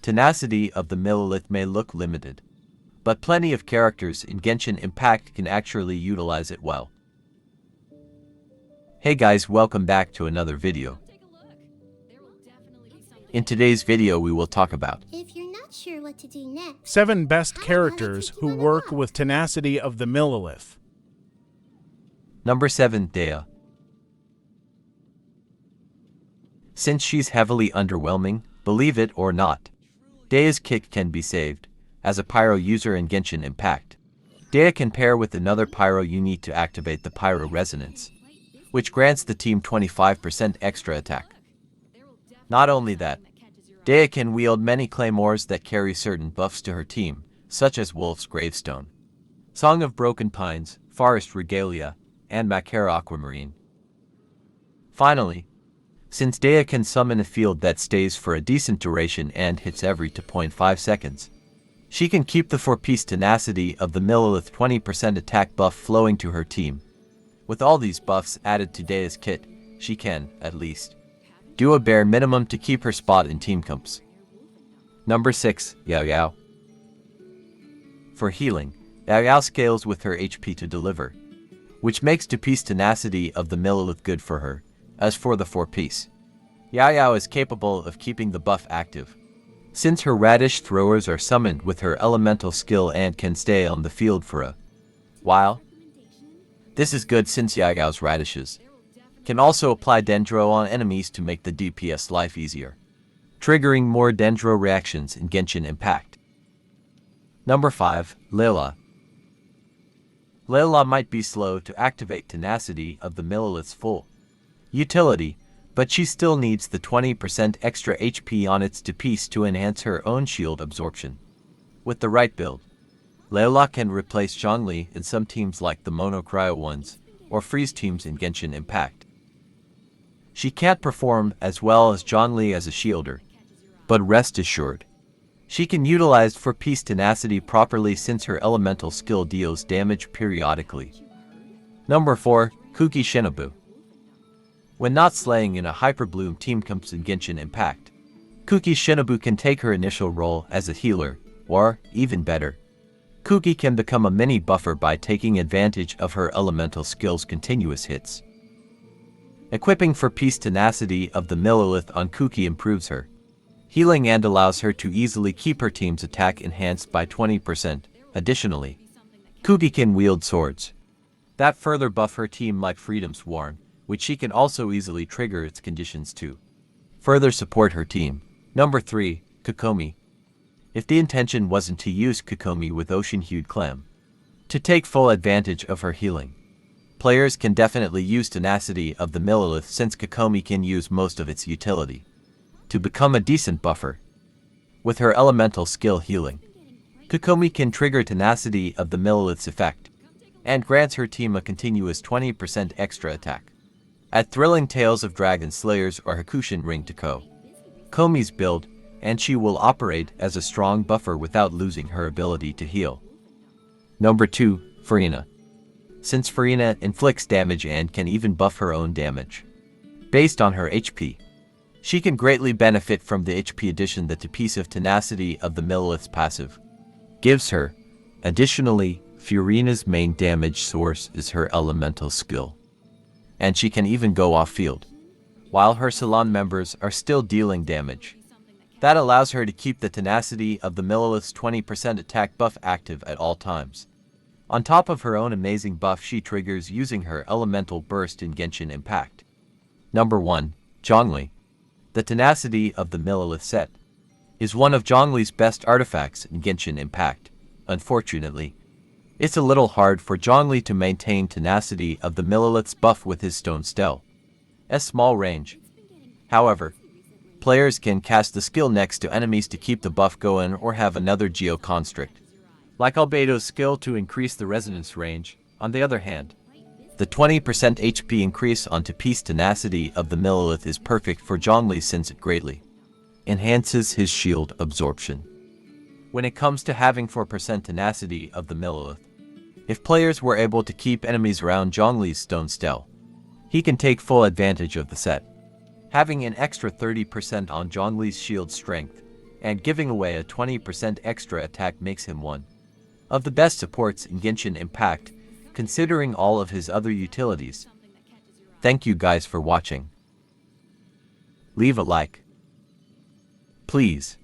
Tenacity of the Millelith may look limited, but plenty of characters in Genshin Impact can actually utilize it well. Hey guys, welcome back to another video. In today's video we will talk about If you're not sure what to do next, 7 best characters who work with Tenacity of the Millelith. Number 7, Dehya. Since she's heavily underwhelming, believe it or not, Dehya's kick can be saved. As a Pyro user in Genshin Impact, Dehya can pair with another Pyro unit to activate the Pyro Resonance, which grants the team 25% extra attack. Not only that, Dehya can wield many claymores that carry certain buffs to her team, such as Wolf's Gravestone, Song of Broken Pines, Forest Regalia, and Makara Aquamarine. Finally, since Dehya can summon a field that stays for a decent duration and hits every 2.5 seconds, she can keep the 4-piece Tenacity of the Millelith 20% attack buff flowing to her team. With all these buffs added to Dehya's kit, she can, at least, do a bare minimum to keep her spot in team comps. Number 6, Yaoyao. For healing, Yaoyao scales with her HP to deliver, which makes 2-piece Tenacity of the Millelith good for her. As for the 4-piece, Yaoyao is capable of keeping the buff active, since her radish throwers are summoned with her elemental skill and can stay on the field for a while. This is good since Yaoyao's radishes can also apply Dendro on enemies to make the DPS life easier, triggering more Dendro reactions in Genshin Impact. Number 5, Layla. Layla might be slow to activate Tenacity of the Millelith's full utility, but she still needs the 20% extra HP on its 2-piece to enhance her own shield absorption. With the right build, Layla can replace Zhongli in some teams like the Mono Cryo ones, or freeze teams in Genshin Impact. She can't perform as well as Zhongli as a shielder, but rest assured, she can utilize 4-piece Tenacity properly since her elemental skill deals damage periodically. Number 4, Kuki Shinobu. When not slaying in a Hyperbloom team comps in Genshin Impact, Kuki Shinobu can take her initial role as a healer, or, even better, Kuki can become a mini buffer by taking advantage of her elemental skill's continuous hits. Equipping 4-piece Tenacity of the Millelith on Kuki improves her healing and allows her to easily keep her team's attack enhanced by 20%. Additionally, Kuki can wield swords that further buff her team like Freedom's Warn, which she can also easily trigger its conditions to further support her team. Number 3, Kokomi. If the intention wasn't to use Kokomi with Ocean-Hued Clam to take full advantage of her healing, players can definitely use Tenacity of the Millelith since Kokomi can use most of its utility to become a decent buffer. With her elemental skill healing, Kokomi can trigger Tenacity of the Millelith's effect and grants her team a continuous 20% extra attack. Add Thrilling Tales of Dragon Slayers or Hakushin Ring to Kokomi's build, and she will operate as a strong buffer without losing her ability to heal. Number 2, Furina. Since Furina inflicts damage and can even buff her own damage based on her HP, she can greatly benefit from the HP addition that the piece of Tenacity of the Millelith's passive gives her. Additionally, Furina's main damage source is her elemental skill, and she can even go off-field, while her Salon members are still dealing damage. That allows her to keep the Tenacity of the Millelith's 20% attack buff active at all times. On top of her own amazing buff she triggers using her Elemental Burst in Genshin Impact. Number 1, Zhongli. The Tenacity of the Millelith set is one of Zhongli's best artifacts in Genshin Impact. Unfortunately, it's a little hard for Zhongli to maintain Tenacity of the Millelith's buff with his Stone Stele at small range. However, players can cast the skill next to enemies to keep the buff going or have another Geo Construct, like Albedo's skill to increase the resonance range. On the other hand, the 20% HP increase on 2-piece Tenacity of the Millelith is perfect for Zhongli since it greatly enhances his shield absorption. When it comes to having 4% Tenacity of the Millelith, if players were able to keep enemies around Zhongli's Stone Stele, he can take full advantage of the set, having an extra 30% on Zhongli's shield strength and giving away a 20% extra attack makes him one of the best supports in Genshin Impact, considering all of his other utilities. Thank you guys for watching. Leave a like, please.